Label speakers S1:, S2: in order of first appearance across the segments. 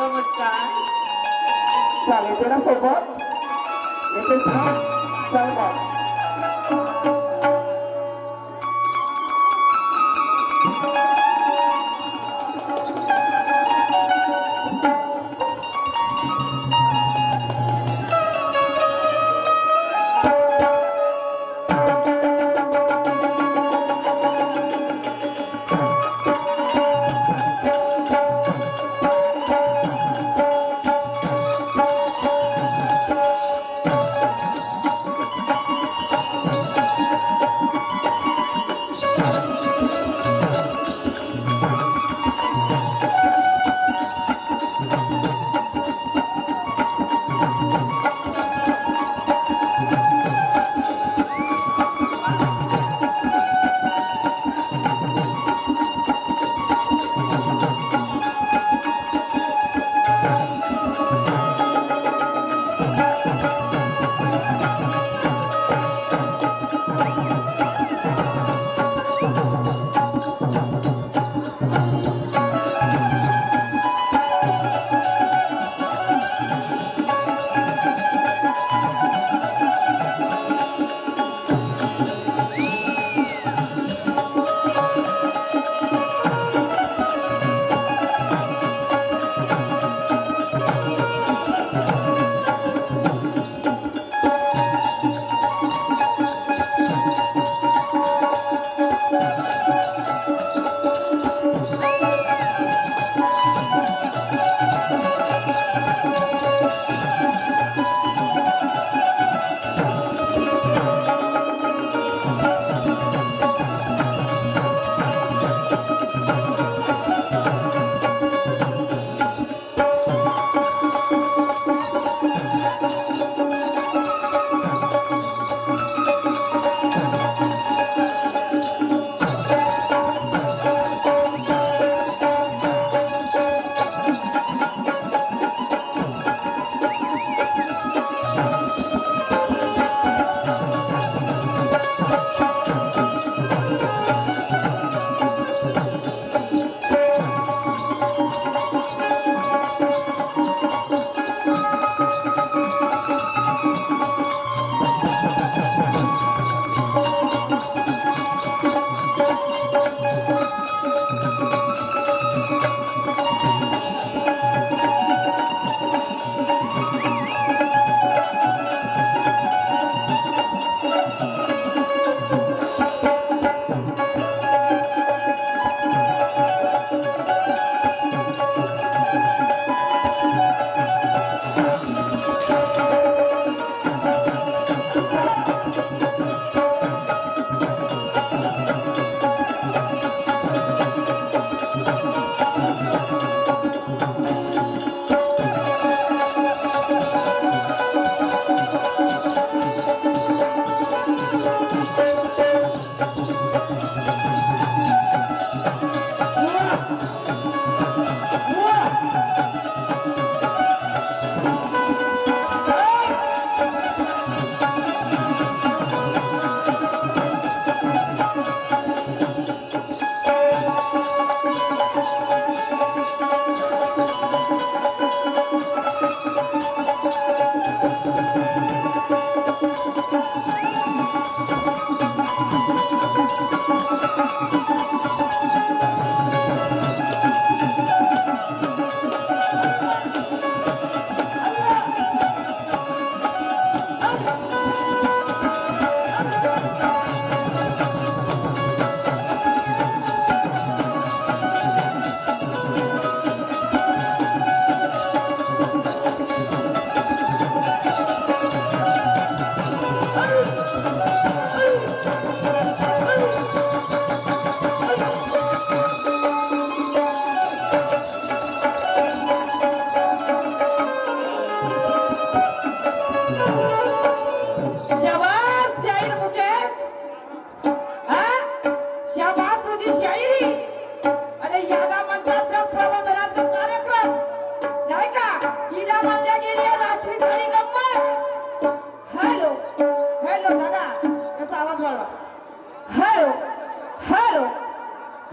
S1: नमस्कार.
S2: चालेल ते ना सोबत येते चल मग.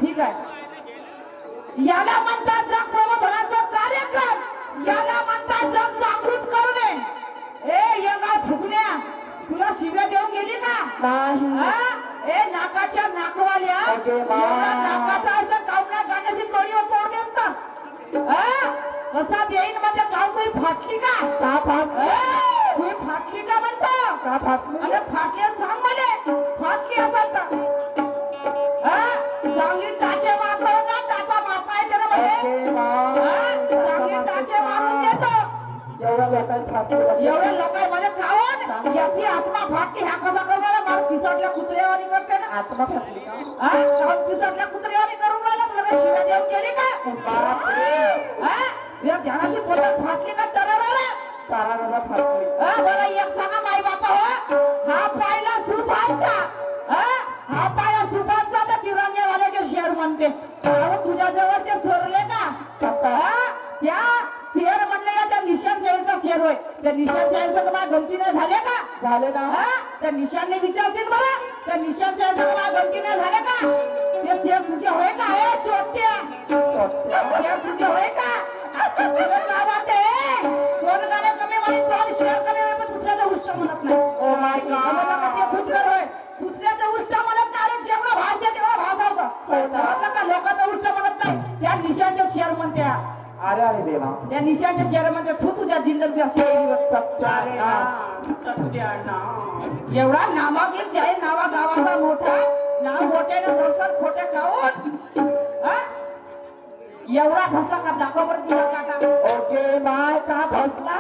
S3: ठीक आहे. याला म्हणतात प्रबोधनाचा कार्यक्रम.
S1: याला म्हणतात जग जागृत करणे. ए येगा फुकण्या, तुला शिव्या देऊन गेली का?
S2: नाही.
S1: ए नाकाच्या नाकवाल्या, एवढा नाकाचा अर्थ कावण्या गाण्याची कळी तोड देतात. कसा देईन म्हणजे काव तुम्ही फाटली का?
S2: का फाटली?
S1: तुम्ही फाटली का म्हणतो?
S2: का फाटली?
S1: अरे फाटली सांग मला, फाटली असेल तर चांगली टाचे मारतो का? टाचा मारता येते ना म्हणजे चांगली टाचे मारून देतो.
S2: एवढ्या लोकांनी फाटली,
S1: एवढ्या लोकांमध्ये खाऊन याची आत्मा फाटली. ह्या कसा करणार? मला पिसटल्या कुत्र्यावानी करते ना.
S2: आत्मा फाटली का?
S1: पिसटल्या कुत्र्यावानी करून राहिला. तुला काही शिव्या देऊन गेली का? या ध्यानाची बोलत फाटली का? तरराला
S2: ताराला फाटली.
S1: मला एक सांगा माई बापा हो, हा पायला सुभाषचा, हा पायला सुभाषचा तर तिरंगेवाल्याचे शेर म्हणते. तुझ्या जवळचे ठरले का? त्या शेर म्हणले या त्या निशाण शेरचा शेर होय. त्या निशाण शेरचं तुम्हाला गमती नाही झाले का?
S2: झाले ना.
S1: त्या निशाणने विचारतील मला, त्या निशाण शेरचं तुम्हाला गमती नाही झाले का? ते शेर तुझे होय का? हे चोट्या शेर तुझे होय का? काय वाटते कोण गाणे कमी म्हणे, कोण शेर कमी म्हणे, पण दुसऱ्याचं उष्ट म्हणत नाही.
S2: Oh my God.
S1: ते खुदकर होय, दुसऱ्याचं उष्ट म्हणत नाही. जेवढं भाषा तेवढा भाषा होता का? लोकांचं उष्ट म्हणत नाही. त्या निशाणचे शेर म्हणते.
S2: अरे अरे देवा,
S1: त्या निशाणच्या शेर म्हणते तू तुझ्या जिंदगी अशी एवढा नामागीत आहे. नावा गावाचा मोठा नाव मोठ्याने धरतात खोटे खाऊन. एवढा धसा का? दाखव बरं तुझा काटा.
S2: Okay bye. का फसला?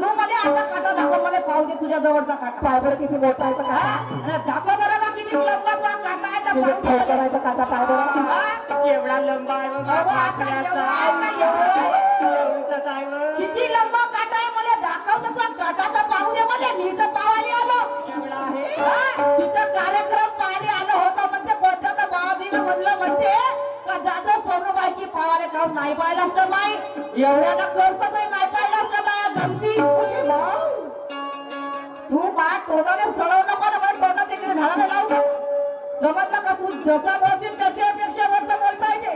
S1: तू मला आता काटा दाखव, मला पाहू दे तुझ्या जवळचा काटा.
S2: पायबर किती मोठा आहे का?
S1: दाखव बरं का किती लंबा तुझा काटा आहे.
S2: किती ठोकरायचा काटा पायबर
S3: केवढा लंबा आहे
S1: किती लंबा काटा आहे मला दाखव. तुझा काटा तर पाहू दे मला. मी तर पाहायला आलो. तिथं कार्यक्रम पाहायला आलं होतं म्हणजे कोणत्या तर बाबीनं म्हणलं म्हणते का जातो सोनूबाईची पावाले काऊन नाही पाहिलं असतं बाई. एवढ्याला करतो तरी नाही पाहिलं असतं बा. गमती तू बा तोंडाला सळव नको ना. पण तोंडा तिकडे झाडाला लावू. समजलं का? तू जसा बोलतील त्याच्यापेक्षा वरचं बोलता येते.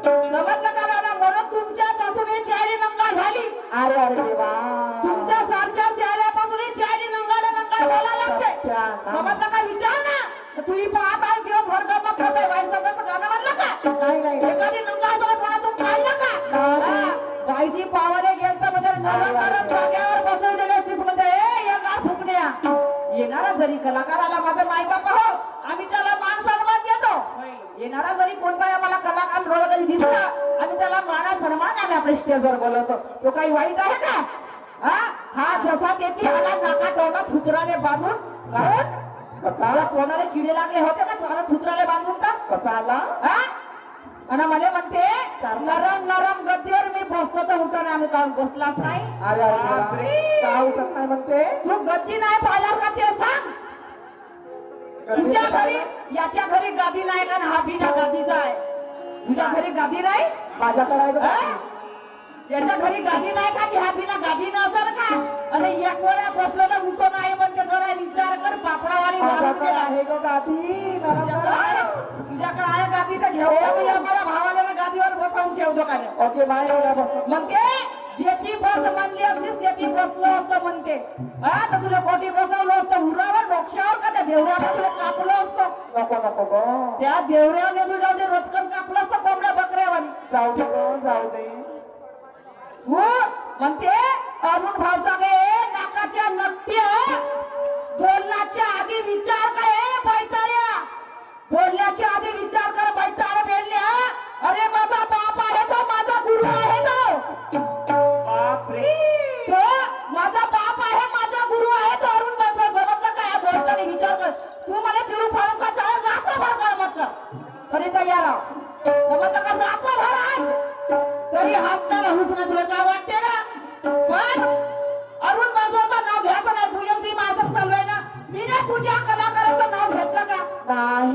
S1: समजलं का दादा? म्हणून तुमच्या पासून ही चारी नंगा झाली.
S2: अरे अरे देवा,
S1: तुमच्या सारख्या चेहऱ्यापासून ही चारी नंगाला नंगा बोला लागते. समजलं का? विचार ना. तू ही पाहत आहे दिवसभर गप्पा करत आहे. बाईचं गाणं म्हणलं का?
S2: नाही नाही.
S1: एखादी नंगाचा कोणातून पाहिलं का? बाईची पावाले गेलं म्हणजे नरम नरम जाग्यावर बसवलेले म्हणजे या का फुकण्या. येणारा जरी कलाकाराला माझं माय बापा हो, आम्ही त्याला मान सन्मान देतो. येणारा जरी कोणता आम्हाला कलाकार रोल कधी दिसला, आम्ही त्याला माना सन्मान आम्ही आपल्या स्टेजवर बोलवतो. तो काही वाईट आहे का? हा जसा तेथे आला नाका तोंडा थुतराले बांधून. कारण कसा कोणाला किडे लागले होते का? तुम्हाला थुतराले बांधून का?
S2: कसा आला?
S1: आणि मला म्हणते नरम नरम गद्दीवर मी बसतो तर उठवणे आम्ही काढून बसलाच नाही.
S2: अरे अरे का उठत नाही म्हणते?
S1: तू गद्दी नाही पाहिला का ते सांग. तुझ्या घरी याच्या घरी गादी नाही का? हा बिना गादीचा आहे. तुझ्या घरी गादी नाही?
S2: माझ्याकडे आहे का?
S1: याच्या घरी गादी नाही का? की हा बिना गादी नसेल का? आणि एक वेळा बसलो तर उठो नाही म्हणते. जरा विचार कर. पापडावाली
S2: माझ्याकडे आहे का गादी?
S1: तुझ्याकडे आहे गादी तर घेऊ. मला भावाला गादीवर बसवून ठेवतो का?
S2: Okay bye.
S1: म्हणते जेथी बस म्हणली असती तेथी बसलो असतं म्हणते. तर तुला कोठी बसवलं असतं? उरावर डोक्यावर का? त्या देवऱ्यावर तुला कापलं असतं.
S2: नको नको गो.
S1: त्या देवऱ्यावर तू जाऊ दे. रोजकर कापलं असतं कोंबड्या बकऱ्यावानी.
S2: जाऊ दे गो, जाऊ दे.
S1: हो म्हणते अरुण भावचा गे नाकाच्या नट्य बोलण्याच्या आधी विचार काय बैताळ्या. बोलण्याच्या आधी विचार कर बैताळ बेलल्या. अरे माझा बाप आहे तो, माझा गुरु आहे तो.
S3: बापरे,
S1: तो माझा बाप आहे, माझा गुरु आहे तो. अरुण भावचा बरोबर काय बोलताना विचार कर. तू मला पिळू फाळून का चाल रात्रभर कर म्हटलं तरी तयार आहो. समजलं का? रात्रभर आज तरी हात ना राहूच ना. तुला काय वाटते ना? पण अरुण माझं नाव घ्यायचं नाही. तू एवढी माझं चालू आहे ना. मी ना तुझ्या कलाकाराचं नाव घेतलं का?
S2: नाही.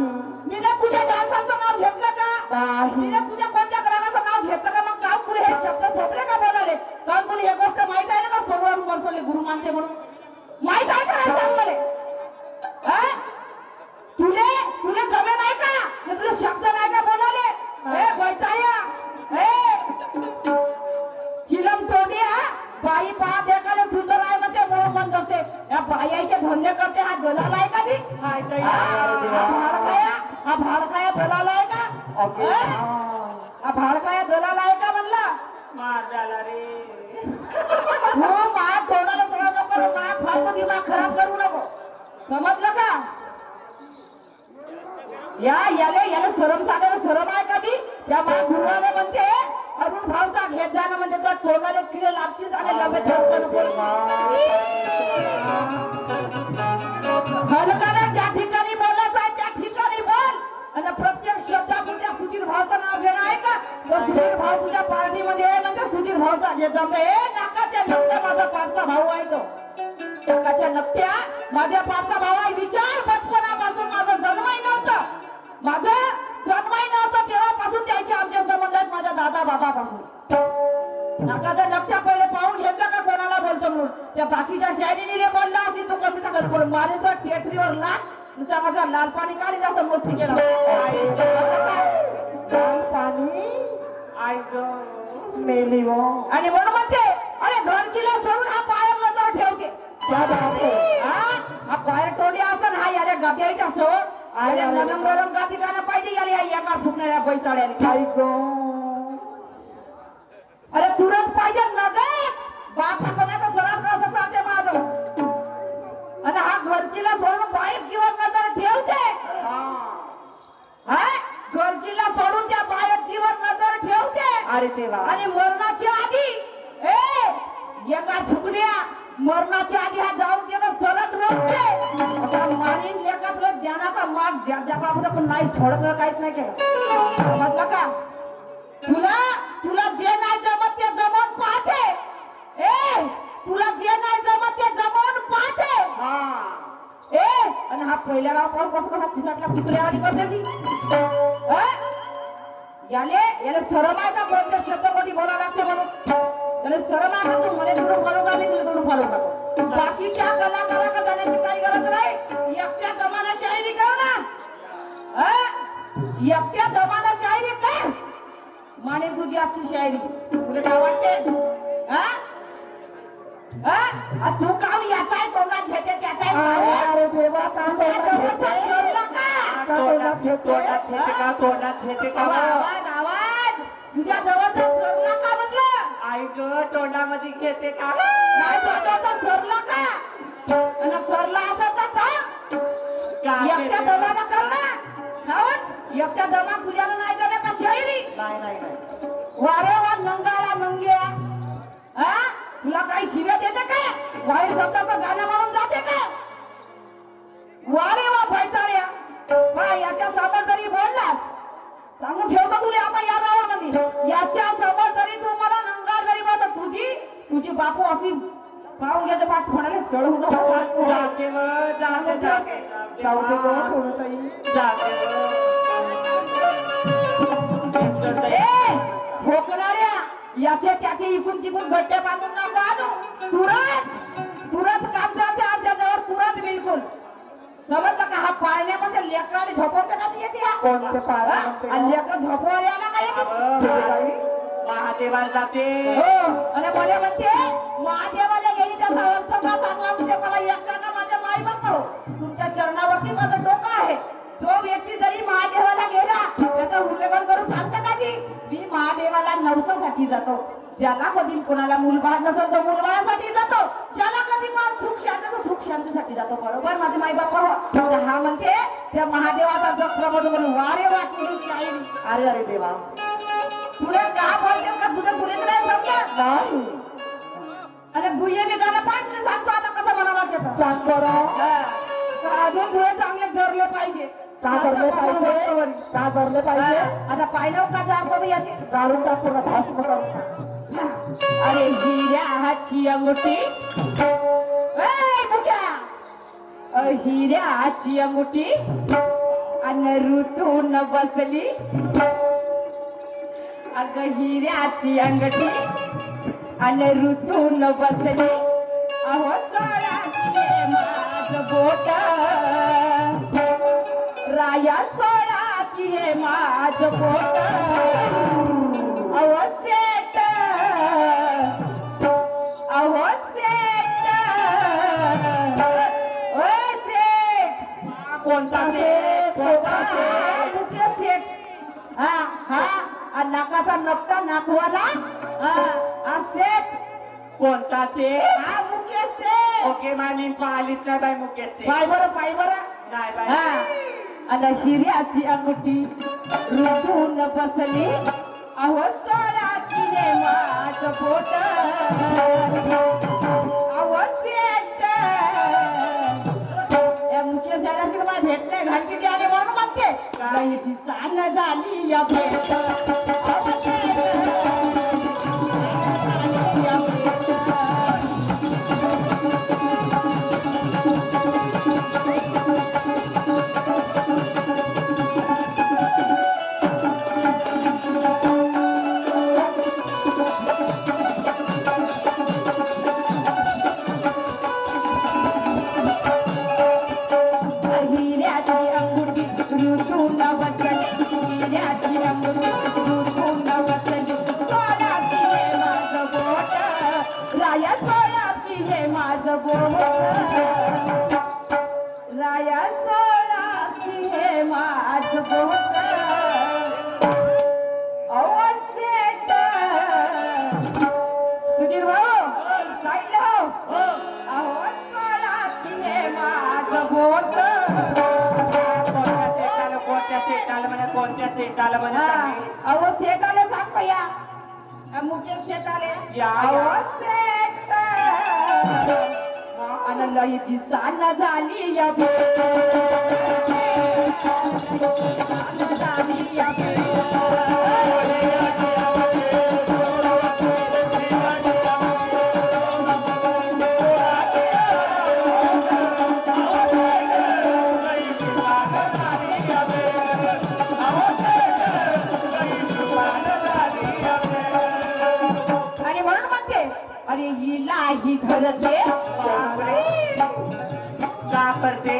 S1: मी ना तुझ्या डान्सरचं नाव घेतलं का?
S2: नाही.
S1: मी ना तुझ्या कोणत्या कलाकाराचं नाव घेतलं का? मग काम तुला हे शब्द झोपले का बोलाले? कारण तुला हे गोष्ट माहित आहे ना का? सर्व बसवले गुरु मानते म्हणून माहित आहे का? नाही सांग मला. तुले जमे नाही का? तुला शब्द नाही का बोलाले? बैठाया चिलम तोडी बाई पाच एकाला सुंदर आहे म्हणते म्हणून म्हणत असते या बायाचे धंदे करते हा दलाल आहे का ती
S3: हाय ताई.
S1: हा भाडकाया दलाल आहे का
S2: ओके.
S1: हा भाडकाया दलाल आहे का म्हणला
S3: मार झाला रे.
S1: हो माया तोंडाला थोडा नको माया फालतू दिमाग खराब करू नको समजलं का याला सरम साधारण सरम आहे का मी त्या माया गुरुवाला म्हणते अरुण भावचा घेत जाणं म्हणजे तो तोंडाला किडे लागतील आणि डबे हलकाला ज्या ठिकाणी बोलायचं आहे त्या ठिकाणी बोल आणि प्रत्येक शब्दापुरत्या सुधीर भावचं नाव घेणं आहे का तो सुधीर भाव तुझ्या पार्टीमध्ये आहे म्हणजे सुधीर भावचा घेत जाणं हे नाकाच्या नकट्या माझा पाचचा भाऊ आहे तो नाकाच्या नकट्या माझ्या पाचचा भाऊ आहे विचार बचपनापासून माझं जन्मही नव्हतं तेव्हापासून त्याचे आमचे संबंध आहेत माझ्या दादा बाबापासून नाकाच्या नकट्या पहिले पाहून घेतला का कोणाला बोलतो म्हणून त्या बाकीच्या शायरीने बोलला असेल तो कमी टाकत पण मारे तो थिएटरीवर लाग त्याचा लाल पाणी काढी जास्त मोठी केला
S2: पाणी
S3: आई ग.
S2: मेली वो
S1: आणि म्हणून म्हणते अरे घर किल्ला सोडून हा पाया नजर ठेवते हा पायर टोडी आपण हा याला गाद्याच्या सोड आल्या नरम नरम गादी गाणं पाहिजे याला एका फुकणाऱ्या बैसाड्याने
S2: आई गो
S1: अरे तुरंत पाहिजे ना ग बाप कोणाचा सराव कसं चालते माझं आणि हा घरचीला सोडून बाहेर किंवा नजर ठेवते हा घरचीला सोडून त्या बाहेर जीवन नजर ठेवते
S2: अरे देवा
S1: आणि मरणाची आधी एका फुकण्या मरणाच्या आधी हा जाऊन गेलं सरक नव्हते मारीन लेखातलं ज्ञानाचा माग ज्या बाबा पण नाही छोडलं काहीच नाही केलं समजलं का तुला जे नाही जमत ते जमवून पाहते तुला जे नाही जमत ते जमवून पाहते आणि हा पहिल्या गाव पाहून कसं खिसाटला फुकल्यावानी करते याले सरम आहे का कोणत्या शब्दामध्ये बोलावं लागते म्हणून त्याला सरम आहे का तू म्हणे तुला फॉलो का मी तुला थोडं फॉलो करतो बाकीच्या कलाकाराला जाण्याची काही गरज नाही एकट्या जमाना शायरी कर ना एकट्या जमाना शायरी कर माने तुझी आजची शायरी तुला काय वाटते तू काम याचा आहे तोंडात घेते त्याचा
S2: अरे देवा का
S3: तोंडात घेते का
S1: आवाज तुझ्या जवळचा सरला का म्हटलं
S3: आई ग तोंडामध्ये घेते का
S1: नाही तोंडाचा सरला का आणि सरला असाचा एकट्या दमाला कर ना एकट्या दमा तुझ्याला नाही जमे का शायरी
S2: नाही
S1: वारे वा नंगाला नंग्या तुला काही शिव्या देते का वाईट शब्दाचं गाणं म्हणून जाते का वारे वा फैताळ्या याच्या समोर जरी बोललास सांगून ठेवतो तुला आता या गावामध्ये याच्या समोर जरी तू मला नंगार जरी बोलत तुझी बापू अशी पाहून घ्यायचं पाठ म्हणाले सळ होऊन
S3: जाते व जाते जाते
S2: जाऊ दे गो थोडं ताई
S3: जाते
S1: ठोकणाऱ्या याचे त्याचे इकून तिकून गट्टे बांधून नको आणू तुरंत काम जाते आमच्या जवळ तुरंत बिलकुल समजलं का हा पाळण्यामध्ये लेकराला झोपवते का येते
S2: कोणते पाळणे
S1: लेकर झोपवायला आला का येते
S3: महादेवाला जाते
S1: हो आणि मला म्हणते महादेवाला गेली त्याचा अर्थ का चांगला म्हणजे मला एकट्यानं माझ्या माई बघतो तुमच्या चरणावरती माझं डोकं आहे जो व्यक्ती जरी महादेवाला गेला त्याचा उल्लेखन करून सांगता का ती मी महादेवाला नवसासाठी जातो ज्याला कधी कोणाला मूलबाळ नसेल तो मूलबाळासाठी जातो ज्याला कधी कोणाला सुख शांतीसाठी जातो बरोबर माझे माई बाप हा म्हणते त्या महादेवाचा जत्रामधून वारे वाटून शायरी
S2: अरे देवा
S1: तुला का बोलते का तुझं पुढे नाही समजत
S2: नाही
S1: आणि भुये मी गाणं पाहिजे सांगतो आता कसं म्हणावं लागतं
S2: सांग बरं
S1: अजून पुढे चांगले धरले पाहिजे
S2: का धरले पाहिजे
S1: आता पाहिलं का जातो याचे
S2: दारून टाकू ना भास करू
S1: अरे हिऱ्याची अंगठी हिऱ्याची अंगठी आणि ऋतून बसली अग हिऱ्याची अंगठी आणि ऋतून बसली अहो सोळाची माझ बोट राया सोळाची हे माझ बोट अहो सेट अहो नाकाचा नकटा नाकवाला सेट
S3: कोणता ते
S1: हा मुकेश सेट
S3: ओके मामी पाहिलीच नाही बाई मुकेश ते
S1: पाय बरं
S3: नाही बाई
S1: हा आणि हिऱ्याची अंगठी रुजून बसली अहो सोळाची रे माझं पोट अहो सेट या मुकेश दादाची मला भेट नाही घालती ती आणि म्हणून म्हणते बाईची चाल झाली या भेट अहो सेट. या भेट. हिऱ्याची अंगुठी रुजून बसली हिऱ्याची अंगुठी रुजून बसली सोळाची हे माझं बोट राया सोळाची हे माझं बोट राया सोळाची हे माझं बोट अवश्य सुधीर भाऊ साईडला हो अहो सोळाची हे माझं बोट
S3: कोणत्या सेटाला म्हणे
S1: अहो सेटाले सांग या मुकेश सेटाले
S3: या.
S1: अहो सेट आणि लईची चाल झाली या भेट झाली या आणि म्हणून म्हणते अरे हिला ही धरते
S3: का करते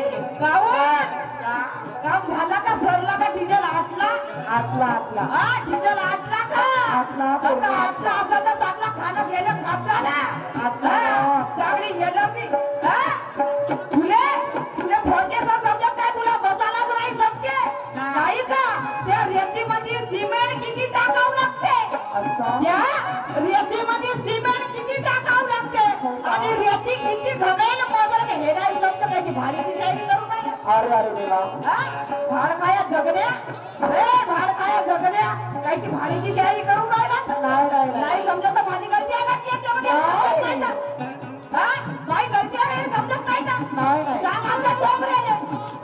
S1: काम झाला का सरला का डिझेल आटला
S2: आतला
S1: हा डिझेल आटला का
S2: आटला,
S1: आता आटला असता तर चांगला खाणं घेणं खातला ना
S2: आटला.
S1: चांगली येणार तुले तुले फोडण्याचा समजत काय तुला बसायलाच नाही समजे नाही का त्या रेतीमध्ये सिमेंट किती टाकावं लागते त्या रेतीमध्ये सिमेंट किती टाकावं लागते आणि रेती किती घमेल मोबाईल हे नाही समजत त्याची भारी डिझाईन करू नये
S2: अरे देवा
S1: भाडकाया जगण्या भाडकाया जगण्या काहीची भाडीची तयारी करू नाही समजत भाडी करते काय करते समजत नाही का सांग आमच्या चोपड्याले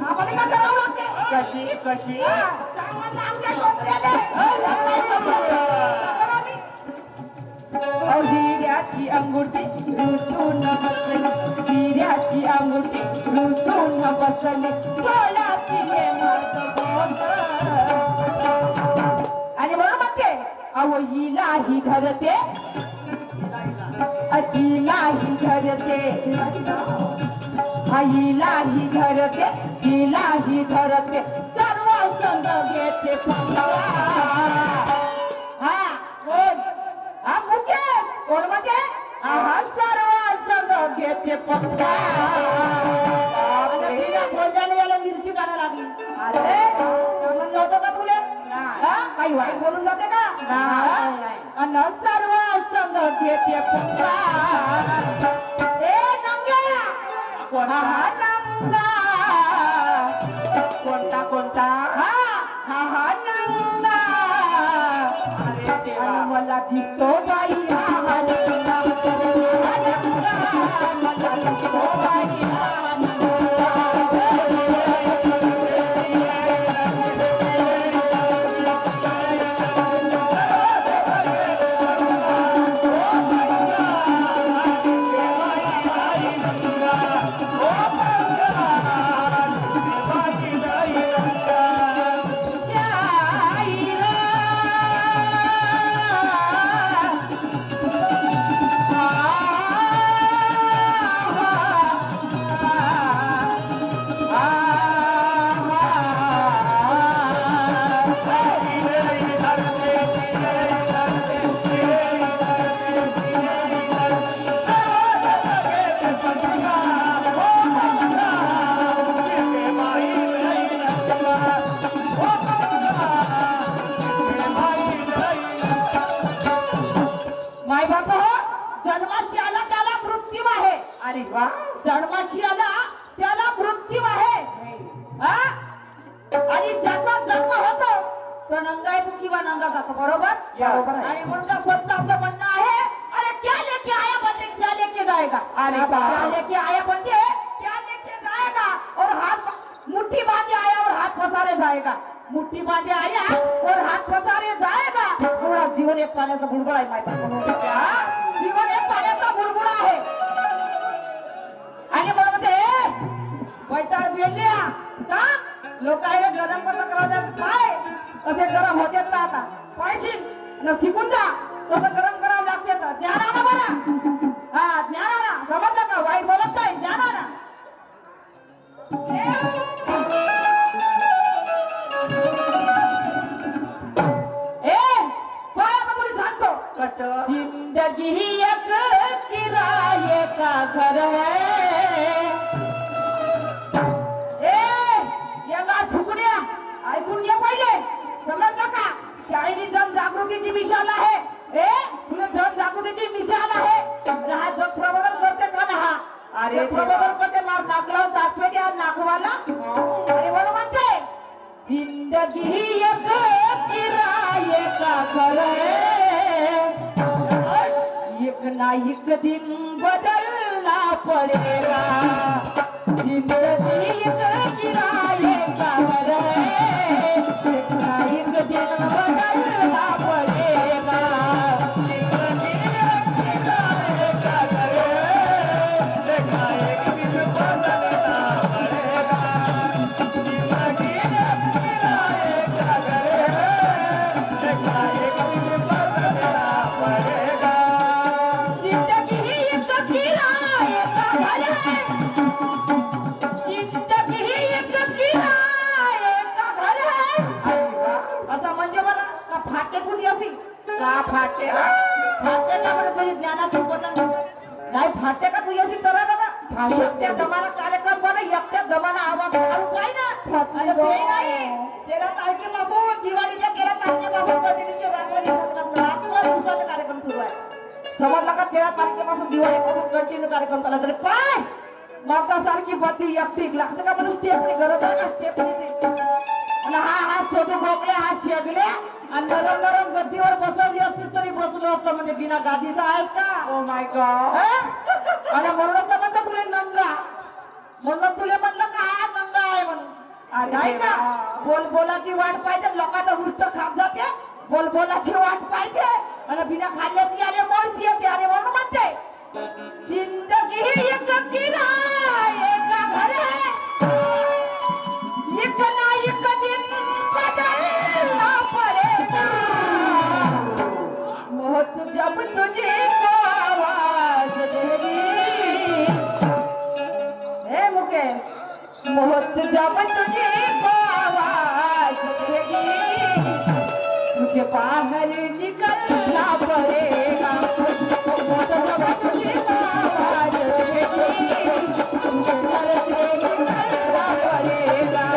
S1: आम्हाला का करावं लागते
S3: कशी
S1: सांग म्हणलं आमच्या चोपड्याले हिऱ्याची अंगुठी रुजून बसली हिऱ्याची अंगुठी रुजून बसली सोळाची हे माझं बोट आणि बरोबर म्हणते अहो हिला ही धरते हिला ही धरते हिला ही धरते हिला ही धरते सर्व संग घेते हा कोण हा मुकेश कोण म्हणजे हा सर्व संग घेते पक्का बोलण्याला याला मिरची काढायला लागली अरे म्हणलं होतं का तुले काही वाईट बोलून जाते का आणि सर्व संग घेते पक्का ए नंग्या हा नंगा
S3: कोणता
S1: हा नंगा
S3: अरे देवा
S1: मला दिसतो बाई हा नंगा मला दिसतो बाई हा नंगा जन्माशी आला त्याला मृत्यू आहे.
S3: अरे वा
S1: जन्माशी आला त्याला मृत्यू आहे. हा? आणि ज्याचा जन्म होतो तो नंगा येतो किंवा नंगा जातो. बरोबर
S2: बरोबर आहे.
S1: आणि म्हणून स्वतः आपलं म्हणणं आहे अरे क्या लेके आया बंदे क्या लेके जाएगा.
S3: अरे बा.
S1: क्या लेके आया बंदे क्या लेके जाएगा. और हाथ मुट्ठी बांधे आया और हाथ पसारे जाएगा. मुट्ठी बांधे आया और हात पसारे जाएगा. थोडा जीवन एक पाण्याचा बुडबुड आहे माहिती आहे. जीवन एक पाण्याचा बुडबुड आहे. आणि म्हणून म्हणते वैताळ बेल्या लोक आहे गरम कसं करावं पाय असे गरम होते ना आता पायशी न शिकून जा तसं गरम करावं लागते. तर ज्ञानानं बघा. हा ज्ञानानं समजलं का. वाईट बोलत नाही ज्ञानानं. जिंदगी एक किराए का घर है. या फुकड्या ऐकून घे पहिले. समजलं का. शाळेची जनजागृतीची मिशाल आहे. तुला जनजागृतीची मिशाल आहे. हा जग प्रबोधन करते का ना. हा अरे प्रबोधन करते मार नाकला दाखवे त्या नाकवाला. अरे बरोबर म्हणते जिंदगी एक किराए का घर है. एक ना एक दिन बदलना पड़ेगा. जिंदगी एक किराए का घर है. एक ना एक दिन बदलना पड़ेगा. जिंदगी एक किराए का घर है. एक ना एक दिन बदलना पड़ेगा. जिंदगी एक किराए का घर है. एक ना एक दिन बदलना पड़ेगा. फाटे कुणी असी का फाटे फाटे का म्हणजे तुझी ज्ञानाची पतन नाही. फाटे का तुझी अशी करा ना. एकट्या जमाना कार्यक्रम बना एकट्या जमाना आवाज काय ना. आणि ते नाही 13 तारखेपासून दिवाळीच्या 13 तारखेपासून कधीचे दिवसाचा कार्यक्रम सुरू आहे. समजला का. 13 तारखेपासून दिवाळीपासून कंटिन्यू कार्यक्रम चालला. तरी पाय मागचा सारखी बत्ती एकटी लागते का म्हणून स्टेपनी गरज आहे ना. स्टेपनी आणि हा छोटे बोकले हा शेगले आणि नरम नरम गद्दीवर बसवली असतील तरी बसलो असतं म्हणजे बिना गादीचा आहे का.
S3: Oh my God.
S1: आणि म्हणून तर म्हणतो तुला नंगा. म्हणून तुला म्हणलं का हा नंगा आहे म्हणून. नाही का. बोलबोलाची वाट पाहिजे. लोकांचा वृत्त खात जाते. बोलबोलाची वाट पाहिजे आणि बिना खाल्ल्याची आले मोडची येते. अरे म्हणून म्हणते जिंदगी एक किराए का घर है. एक ना एक दिन बदलना पड़ेगा. मौत जब तुझे को आवाज देगी. मुकेश मौत जब तुझे को आवाज देगी. तुझे बाहर निकलना पड़ेगा. मौत जब तुझे को आवाज देगी. तुझे घर से निकलना पड़ेगा.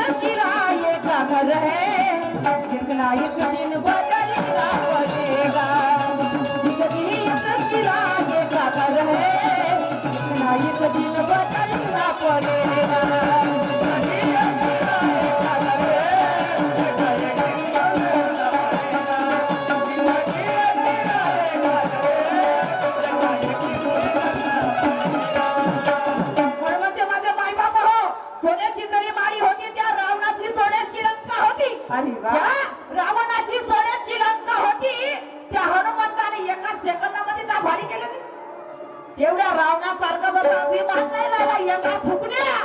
S1: एक दिन बदलना पड़ेगा. जिंदगी एक किराए का घर है. एक दिन बदलना पड़ेगा. माझे माय बाबा हो सोन्याची जरी माळी होती त्या रावणाची सोन्याची लंका होती.
S3: अरे वा.
S1: रावणाची सोन्याची लंका होती. त्या हनुमंताने एका सेकंदामध्ये का भारी केलं. एवढ्या रावणासारखा जर अभिमान नाही झाला एका फुकण्या.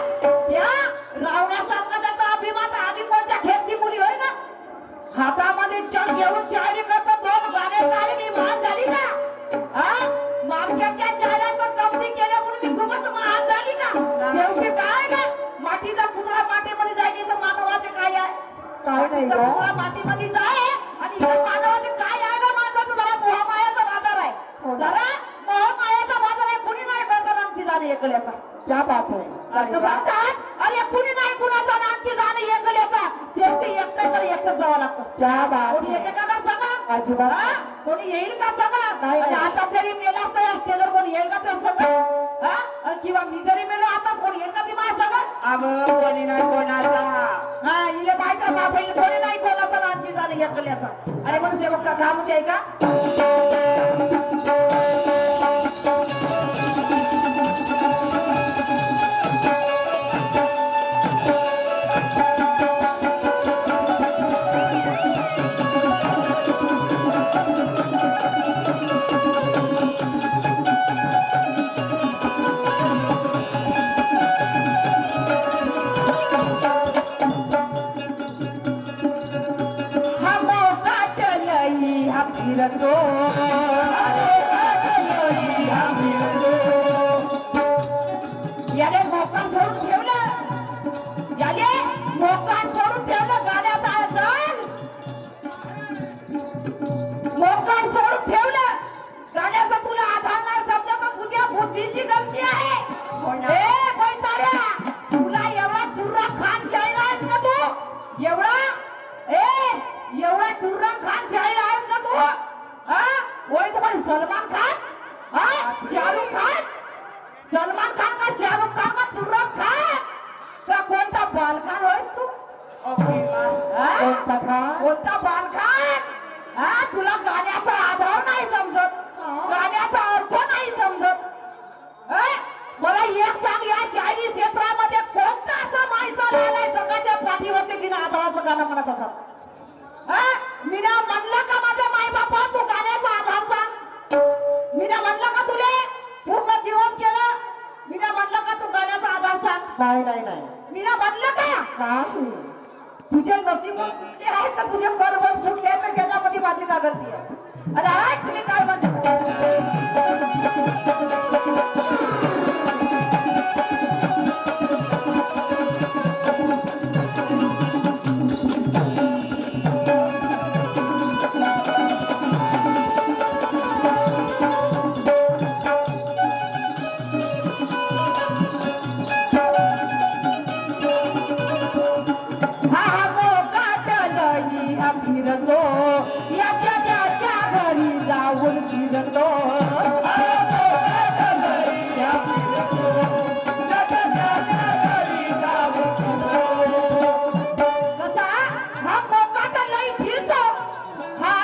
S1: त्या रावणासारखा त्याचा अभिमान आम्ही कोणत्या खेळची मुली होय ना. हातामध्ये चम घेऊन चाळी करता दोन गाणे गाणे मी महान झाली का. मार्केटच्या चाळ्याचं कमती केल्या म्हणून मी खूपच महान झाली का. शेवटी काय ना मातीचा पुतळा मातीमध्ये जायची तर मानवाचे काय आहे.
S2: काय नाही
S1: तर
S2: गं?
S1: तुला मातीमध्ये जाय आणि इकडे मानवाचे काय आहे ना माझा जरा मोहमायाचा बाजार आहे.
S2: हो ना.
S1: जरा मोहमायाचा बाजार आहे. कुणी नाही करता नांती जाणे एकल्याचा.
S2: क्या बात है?
S1: असं म्हणतात, अरे कुणी नाही कुणाचा नांती जाणे एकल्याचा. शेवटी एकटं तर एकटंच जावं लागतं.
S2: क्या बात
S1: कोणी येते
S2: है?
S1: का सगळं?
S2: अजिबात
S1: हा? कोणी येईल का सगळं?
S2: नाही,
S1: आणि
S2: नाही.
S1: आता जरी मेला तर या टेलर कोणी येईल का ते सगळं? हा? आणि किंवा मी जरी मेलो आता कोणी येईल का ती माझ्या सगळं?
S3: अगं कोणी नाही कोणाचा.
S1: हा, इले बायका बाप येईल कोणी नाही कोणाचा नांदी जाणे एकल्याचा. अरे मग ते बघता काम आहे का? हम काटलई हम फिरतो याले मोकान सोडून ठेवलं. याले मोकान सोडून ठेवलं गाण्याचा आवाज. मोकान सोडून ठेवलं गाण्याचा तुला आधार नाही समजा तर तुझ्या बुद्धीची गलती आहे. ए बैताड्या, तुला एवढा दुर्रा खान शाहीर आहेस ना तू? एवढा दुर्रा खान शाहीर आहेस ना तू? हा? वय तुम्हाला सलमान खान? हा? शाहरुख खान? सलमान खान का शाहरुख खान का दुर्रा खान? का कोणता बालखान होयस तू? हा?
S2: कोणता खान?
S1: कोणता बालखान? हा? तुला गाण्याचा आधार नाही समजत, गाण्याचा अर्थ नाही समजत. हा? मला एक सांग, या शायरी क्षेत्रामध्ये कोणता असं माणसाला आलाय जगाच्या पाठीवरती बिना आधाराचं गाणं म्हणत असत? मीना म्हणलं का माझ्या माई बापा तू गाण्याचा आधार सांग? मीना म्हणलं का तुले पूर्ण जीवन केलं? मीना म्हणलं का तू गाण्याचा आधार सांग?
S2: नाही नाही नाही.
S1: मीना म्हणलं का?
S2: नाही.
S1: तुझे नसीब ते आहे तर तुझे बरोबर फुटले तर त्याच्यामध्ये माझी का गलती आहे? अरे आज तुम्ही काय म्हणता? फिरतो याच्या त्याच्या घरी जाऊन फिरतो. कसा हा मोकाचा लई फिरतो, हा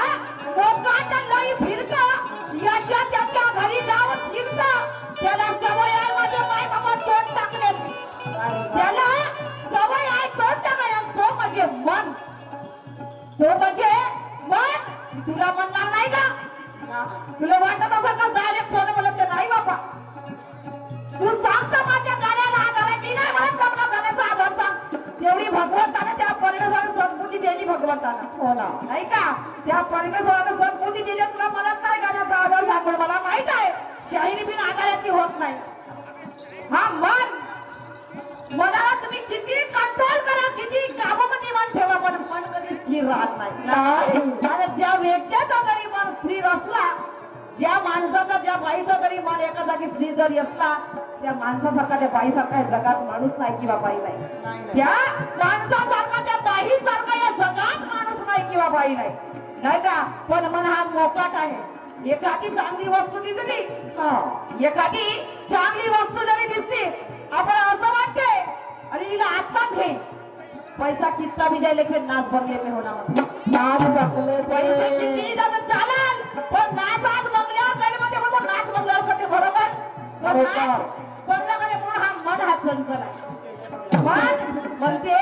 S1: मोकाचा लई फिरतो याच्या त्याच्या घरी जाऊन फिरतो. त्याला सवय आहे माझे माय बाबा तोंड टाकले, त्याला सवय आहे तोंड टाकायला. तो म्हणजे मन, तो म्हणजे मन. तुला म्हणणार नाही का? तुला वाटत असं का डायरेक्ट फोन बोलत नाही बाबा? तू सांगता माझ्या गाण्याला आधार आहे की नाही म्हणत आपला गाण्याचा आधार सांग. तेवढी भगवंतानं त्या परमेश्वरानं सद्बुद्धी दिली भगवंतानं.
S2: हो ना.
S1: नाही का? त्या परमेश्वरानं सद्बुद्धी दिली. तुला म्हणत नाही गाण्याचा आधार सांग पण मला माहित आहे शाहिरी बिन आधाराची होत नाही. हा मन, मनाला तुम्ही किती कंट्रोल करा, किती काबूमध्ये मन ठेवा पण मन कधी स्थिर राहत नाही. आणि ज्या व्यक्तीचा जरी मन स्थिर असला, ज्या माणसाचा ज्या बाईचा जरी मन एका जागी स्थिर जरी असला, त्या माणसासारखा त्या बाईसारखा जगात माणूस नाही किंवा बाई नाही. त्या माणसासारखा त्या बाईसारखा या जगात माणूस नाही किंवा बाई नाही. नाही का? पण मन हा मोकाट आहे. एखादी चांगली वस्तू दिसली, एखादी चांगली वस्तू जरी दिसली, आपण असं वाटते अरे हिला आत्ताच घे. पैसा कितना भी जाए लेकिन नाच बंगले में होना मत.
S2: नाच बंगले
S1: पैसा किती जात चालेल पण नाच आज बंगल्यावर जाईल म्हणजे म्हणतो नाच बंगल्यावर करते बरोबर. पण नाच बंगल्याकडे म्हणून हा मन हा चंचल आहे. मन म्हणते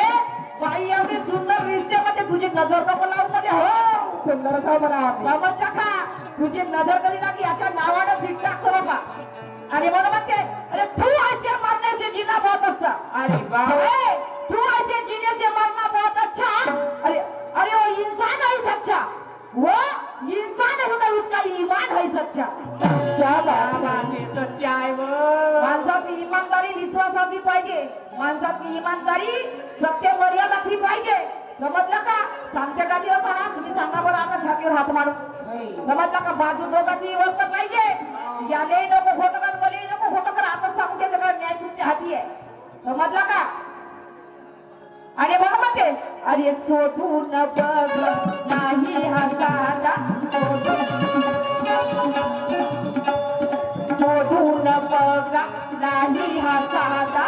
S1: बाई एवढी सुंदर दिसते म्हणजे तुझी नजर नको लावून मध्ये. हो
S2: सुंदरता बना.
S1: समजता का? तुझी नजर कधी लागली याच्या नावानं फिट टाकतो बाबा. आणि मला म्हणते अरे तू ऐसे मरने से जीना बहुत अच्छा.
S3: अरे बाबा,
S1: तू ऐसे जीने से मरना बहुत अच्छा. अरे अरे वो इंसान है सच्चा, वो इंसान है होता उसका ईमान है सच्चा.
S2: क्या बात है.
S3: ते सत्य आहे व.
S1: माणसाची इमानदारी विश्वासाची पाहिजे. माणसाची इमानदारी सत्य मर्यादाची पाहिजे. समजलं का सांगते का दिवस हा तुम्ही सांगा बरं आता छातीवर हात मारून समजलं का बाजू दोघांची व्यवस्था पाहिजे याले नको खोटं कर बरे नको खोटं कर आता सांगून देते का न्याय तुमच्या हाती आहे समजलं का आणि बरं म्हणते अरे सोडून बघ नाही हा साधा सोडून बघ नाही हा साधा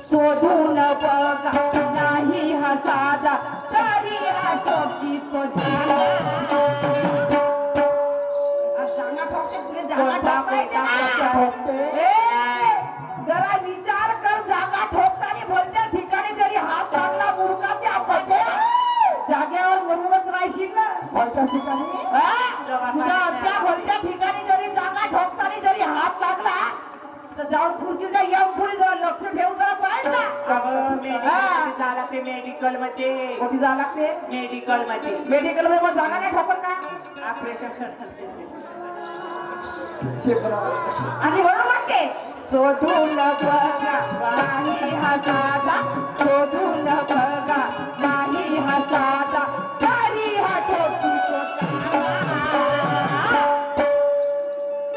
S1: सोडून बघ नाही हा साधा तरी हा ठोकी तो जागा ठोकते तुला जागा ठोकते जरा विचार कर जागा ठोकताना भलत्या ठिकाणी जरी हात लागला मुरुकाच्या पडते जागेवर मरूनच राहशील ना
S2: कोणत्या ठिकाणी
S1: तुला त्या भलत्या ठिकाणी जरी जागा ठोकताना जरी हात लागला तर जाऊन खुर्चीच्या येऊन पुढे जरा लक्ष ठेवून जरा पाहायचा
S3: झाला ते मेडिकल मध्ये
S1: कुठे जावं लागते
S3: मेडिकल मध्ये
S1: मेडिकल मध्ये मग जागा नाही ठोकत का
S3: ऑपरेशन
S1: आणि म्हणून म्हणते सोडून बघा नाही हा साधा सोडून बघा नाही हा साधा तरी हा ठोकी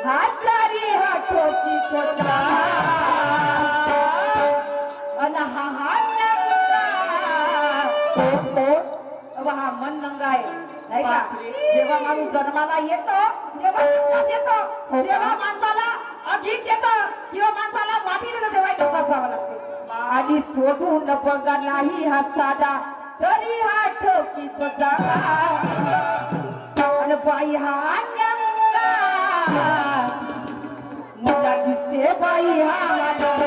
S1: हा तरी हा ठोकी हा मन नंगा आहे नाही का जेव्हा माणूस जन्माला येतो तेव्हा नंगाच येतो तेव्हा माणसाला अभिक येतं किंवा माणसाला माती देतं तेव्हा नंगाच जावं लागते आणि सोडून बघा नाही हा साधा तरी हा ठोकी आणि बाई हा नंगा मुला दिसते बाई हा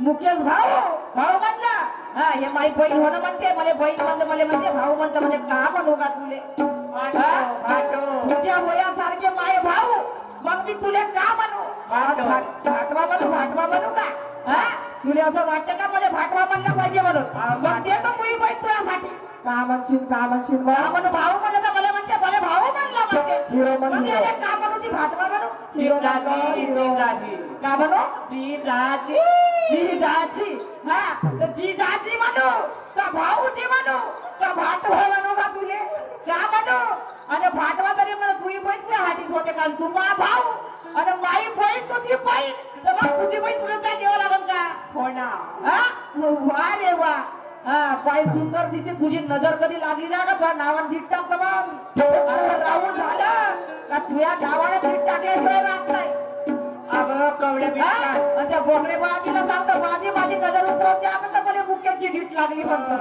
S1: मुकेश भाऊ भाऊ म्हणला हा हे माई बहीण होणं म्हणते मला बहीण म्हणते मला म्हणते भाऊ म्हणते म्हणजे का म्हणू का तुले तुझ्या वयासारखे माय भाऊ मग मी तुले का म्हणू भाटवा म्हणू का हा तुले असं वाटतं का मला भाटवा म्हणलं पाहिजे म्हणून मग ते तर मुई बाई तुझ्यासाठी
S2: का म्हणशील
S1: म्हणू भाऊ म्हणलं तर मला म्हणते मला भाऊ म्हणला म्हणते
S2: हिरो म्हण
S1: मग
S2: हिरो.
S1: याला का म्हणू ती भाटवा म्हणू
S2: हिरो
S1: का म्हणू
S3: ती जाती
S1: जी जाची हा तर जी जाची म्हणू का भाऊची म्हणू का भाटवा म्हणू का तुले का म्हणू आणि भाटवा तरी मला तुझी बहीण तुझ्या हातीत होते काल तू मा भाऊ आणि माई बहीण तुझी बहीण तर मग तुझी बहीण तुला काय जेवा लागल का
S3: हो ना
S1: हा वा रे वा हा बाई सुंदर तिथे तुझी नजर कधी लागली ना का तुझ्या नावाने भीट टाकतं मग राहून झालं का तुझ्या नावाने भीट टाकल्याशिवाय राहत नाही
S3: अगं कवड्या बिटका
S1: त्या बोकडे बाजीला सांगतो माझी नजर उतरवते आता मला मुक्याची ढीट लागली म्हणतो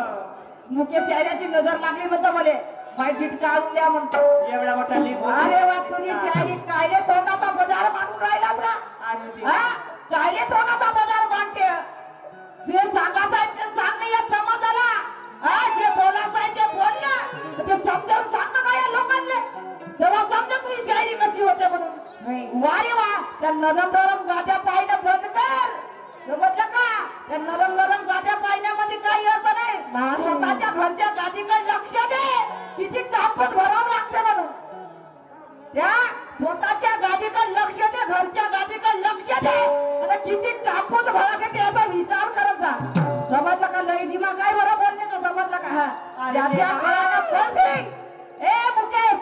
S1: मुख्य चेहऱ्याची नजर लागली म्हणतो मला माय ढीट काढून द्या म्हणतो
S3: एवढा मोठा लिंबू
S1: अरे वा तुझी चेहरी काय रे तोंडाचा बाजार मांडून राहिला का हा काय रे तोंडाचा बाजार मांडते तुझे सांगायचं आहे ते सांग नाही येत समाजाला हा जे बोलायचं आहे ते बोल ना ते समजावून सांग ना काय लोकांना तेव्हा समजा तुझी चेहरी कशी होते म्हणून वा रे वा त्या नरम नरम गाद्या पाहिलं बंद कर समजलं का त्या नरम नरम गाद्या पाहिल्यामध्ये काही अर्थ नाही स्वतःच्या घरच्या गादीकडे लक्ष दे किती कापच भरावं लागते म्हणून त्या स्वतःच्या गादीकडे लक्ष दे घरच्या गादीकडे लक्ष दे आता किती कापूस भरायचे याचा विचार करत जा समजलं का लई दिमा काय बरं बोलले का समजलं का हा ज्याच्या काळाला पडशील ए मुकेश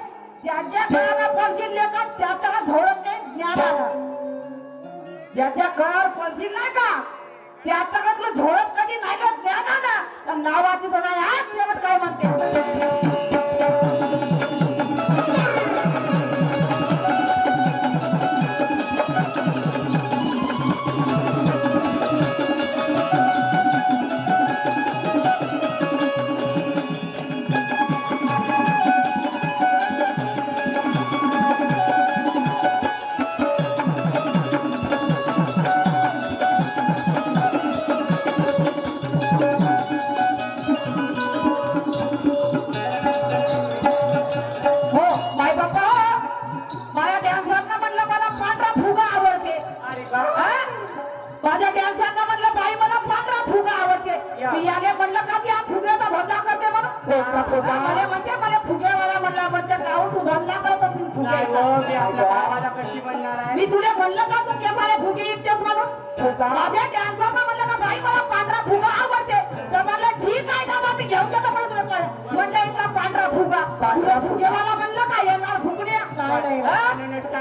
S1: ज्याच्या काळाला पडशील लेखा त्याचा झोडत नाही ज्ञानाला ज्याच्या काळावर पडशील नाही का त्याचा तुला झोडत कधी नाही का ज्ञानाला नावाची तर नाही हा शेवट काय म्हणते माझ्या डान्सरनं म्हणलं बाई मला पांढरा फुगा आवडते मी याने म्हणलं का ती हा फुग्याचा धंदा करते म्हणून मला म्हणते मला फुगेवाला म्हणला म्हणते गाव तू धंदा करत असेल फुगे
S3: कशी बनणार आहे
S1: मी तुला म्हणलं का तू केव्हा फुगे विकतेस म्हणून माझ्या डान्सरनं म्हणलं का बाई मला पांढरा फुगा आवडते तर म्हणलं ठीक आहे का मी घेऊन जातो म्हणलं इथला पांढरा फुगा फुगेवाला म्हणलं का येणार फुगण्या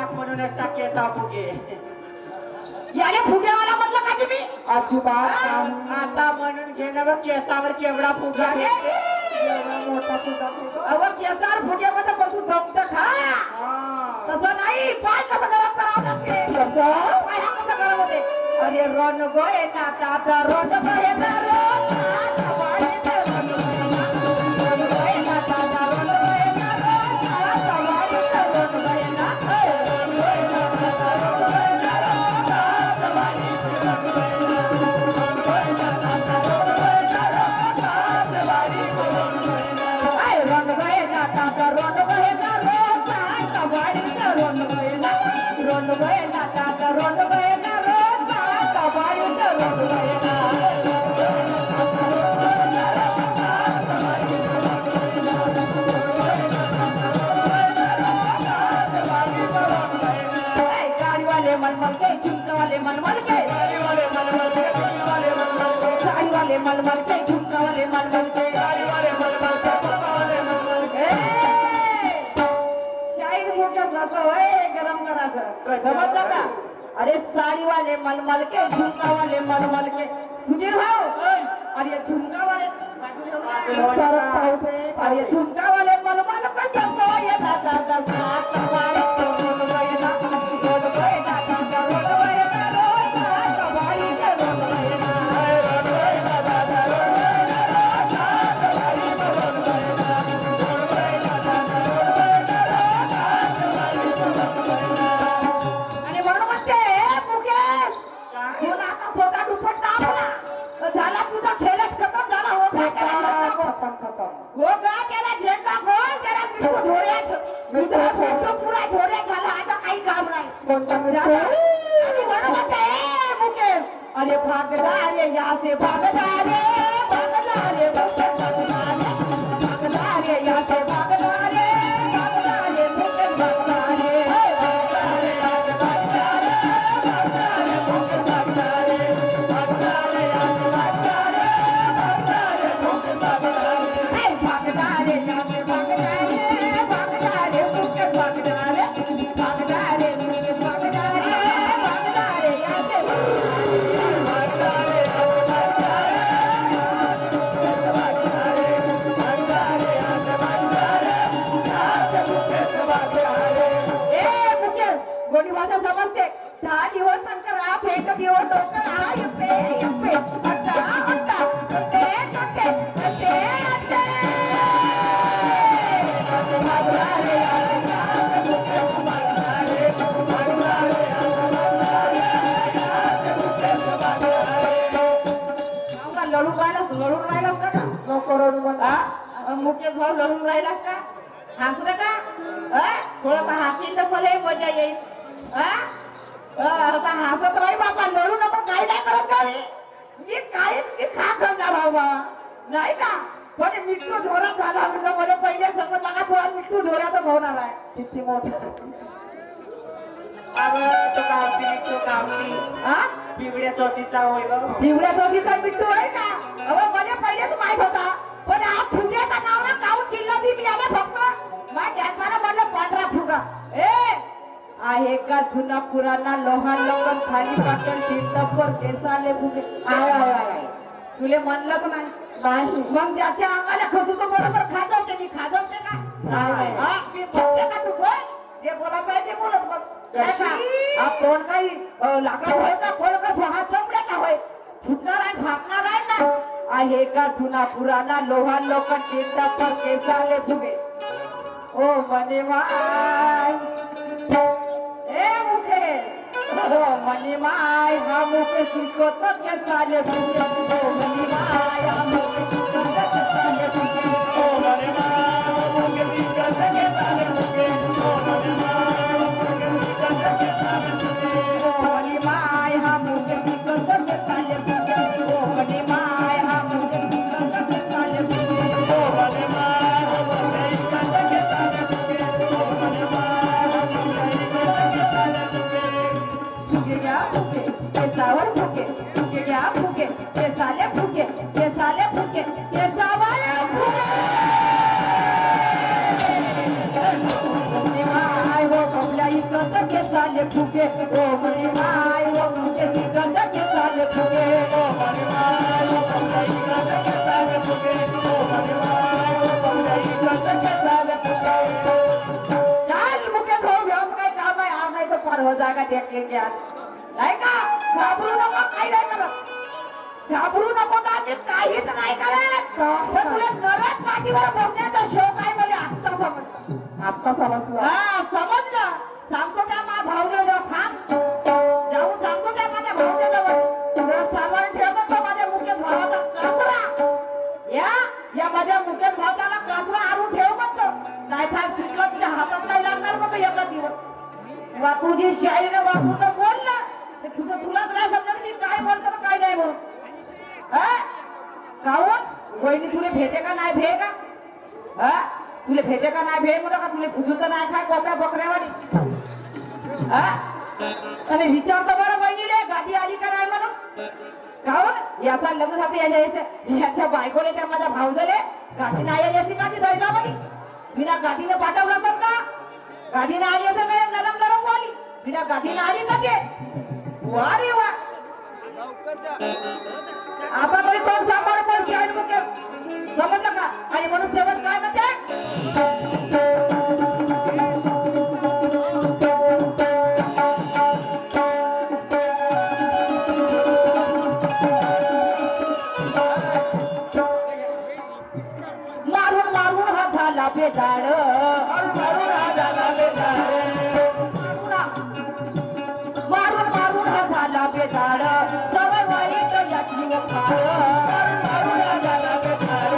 S3: म्हणूनच टाकेचा फुगे
S1: याने फुगेवाला म्हणलं का तुम्ही
S2: अजिबात
S3: आता म्हणून घेणं बघ केसावर केवढा फुगा
S2: मोठा फुगा
S1: अहो केसावर फुग्यामध्ये बसून जमतं खा तसं नाही पाय कसं गरम करावं लागते पाय हा कसं गरम होते अरे रण गोय ना ताता रण गोय ना अरे साड़ी वाले मलमल के झुमका वाले मलमल के सुधीर भाऊ अरे झुमका वाले अरे झुमका वाले मलमल के झुमका ये अरे भागदा रे यहाँ से भागदा रे भागदा रे भागदा रे यहाँ से भागदा रे भागदा रे मुझे भागदा रे भागदा रे भागदा रे भागदा रे मुझे भागदा रे भागदा रे भागदा रे भागदा रे मुझे भागदा रे भागदा रे यहाँ से भागदा रे भागदा रे मुझे भागदा रे भागदा रे मुझे भागदा रे भागदा रे यहाँ से समजते 10 दिवस नंतर आप एक दिवस डोकर लढून राहिला मुकेश भाऊ लढून राहिला का हसलं का थोडं हसील तर मला मजा येईल आता हसत राही बाबा लढू नको काही नाही करत का मी काही मी खा करणार बाबा नाही का पण मिठू ढोरात झाला म्हणजे मला पहिले सगळं सांगा पुरा मिठू ढोरात होणार आहे
S2: किती मोठा
S3: पिवड्या चौथीचा होय
S1: पिवड्या चौथीचा मिठू आहे का अहो मला पहिलेच माहित होता पण हा फुग्याचा नाव ना काऊन किल्ला ती मी आला फक्त माझ्या म्हणलं पांढरा फुगा आहे का जुना पुराणा लोहा लवकर खाली पातळ शिरतपर केसाले फुगे तुले म्हणलं नाही
S2: नाही
S1: मग ज्याच्या अंगाला खचू तो बरोबर खाजवते मी खाजवते का
S2: नाही.
S1: हा मी बोलते का तू बोल जे बोलायचं आहे ते बोलत बघ काय का? हा कोण काही लाकड होय का कोण का हात चमड्या का होय फुटणार आहे फाकणार आहे ना आहे का जुना पुराना लोहा लोखंड केसा पर केसाले फुगे ओ मने माय ए मुखे ओ मने माय हा मुखे शिकवतो केसाले फुगे ओ मने माय हा मुखे शिकवतो केसाले फुगे ओ मने माय हा मुखे शिकवतो केसाले फुगे ओ मने माय हा मुखे शिकवतो केसाले फुगे ओ मने माय हा मुखे शिकवतो केसाले फुगे ओ मने माय हा मुखे शिकवतो केसाले फुगे ओ मने माय हा मुखे शिकवतो केसाले फुगे फुगे क्या फुगे केसावर फुगे फुगे क्या फुगे केसाले फुगे केसाले फुगे केसावर फुगे माय वो कमला इकत केसाले फुगे ओ मने माय वो मुखे इकत केसाले फुगे ओ मने माय वो कमला इकत केसाले फुगे ओ मने माय वो कमला इकत केसाले फुगे चाल मुखे धो हम काय काम आहे आज नाही तो पार हो जाएगा देख लेंगे आज नाही का घाबरू नको काही नाही करत घाबरू नको का मी काहीच नाही करत पण तुला नरक काठीवर बसण्याचा शौक आहे मला आत्ता समजलं
S2: आता समजलं
S1: हा समजलं सांगतो त्या मा भाऊला जाऊ खान जाऊन सांगतो त्या माझ्या भाऊच्या जवळ तुला सामान ठेवतो तो माझ्या मुख्य भावाचा कासरा या माझ्या मुख्य भावाला कासरा आणून ठेव म्हणतो नाहीतर सुटलं तुझ्या हातात नाही लागणार मग एका दिवस वा तुझी शाळेने वापरून बोल ना तुझं तुलाच नाही समजत मी काय बोलतो काय नाही म्हणून काहून वहिनी तुला भेटे का नाही भे का तुला भेटे का नाही भे म्हणून का तुला फुजूचं नाही खाय कोपऱ्या बकऱ्यावाडी अरे विचारतो बरं वहिनीले गादी आली का नाही म्हणून काहून याचा लग्न झालं याच्या बायकोने त्या माझ्या भाऊजले गाठी नाही आली अशी गाठी दैजामध्ये बिना गाठीने पाठवलं तर का गाठीने आली असं काय नरम नरम वाली बिना गाठीने आली का ते वा रे वा आता तरी कोण सांभाळ कोण शाळेत मुख्य समजलं का आणि म्हणून सेवत काय म्हणते मारून मारून हा झाला बेजाड मारून हा झाला बेजाड मारून मारून हा झाला बेजाड सवय वाईट याची वखार मारून हा झाला बेजाड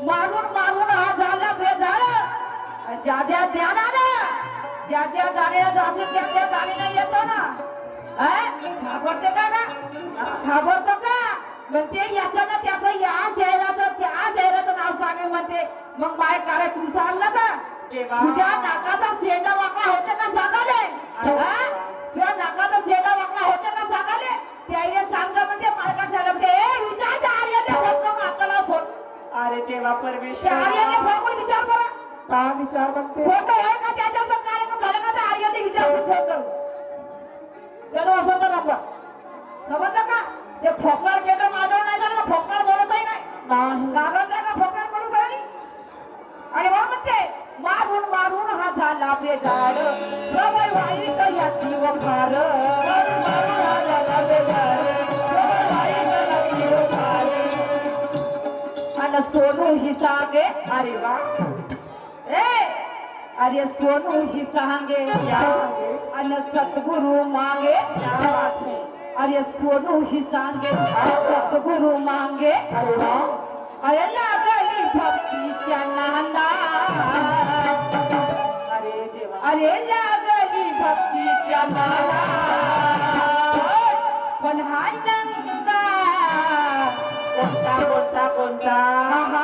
S1: मारून मारून हा झाला बेजाड ज्या ज्या ध्यानानं ज्या ज्या जाण्याला जाते त्या त्या जाणीला येतो ना घाबरते का घाबरतो का म्हणते याचं ना त्याचं या चेहऱ्याचं त्या चेहऱ्याचं नाव सांगे म्हणते मग बाय काय तू सांगलं का तुझ्या नाकाचा चेहरा वाकडा होते का सांगाले तुझ्या नाकाचा चेहरा वाकडा होते का सांगाले त्याने सांग म्हणजे पालका झालं म्हणजे विचार आर्याने फोन आपल्याला फोन
S3: अरे तेव्हा परमेश्वर
S1: आर्याने फोन विचार करा
S2: का विचार करते
S1: फोटो आहे का त्याच्यावर कार्यक्रम झाला का त्या आर्याने विचार फोन करू चलो असं तर आपण समजलं का ते फोकणार केलं माझं नाही झालं फोकणार बोलतही नाही लागत आहे का फोकणार करून राहिली आणि मग म्हणते मारून मारून हा झाला बेजाड सवय वाईट याची वखार मारून मारून हा झाला बेजाड सवय वाईट याची वखार आणि सोनू ही सांगे अरे वा अरे सोनू ही सांगे आणि सतगुरु मागे अरे सोनू ही सांगे सतगुरु मागे अरे लागली भक्तीच्या नांदा अरे लागली भक्तीच्या नांदा पण हा नंदा
S3: कोणता कोणता कोणता
S1: हा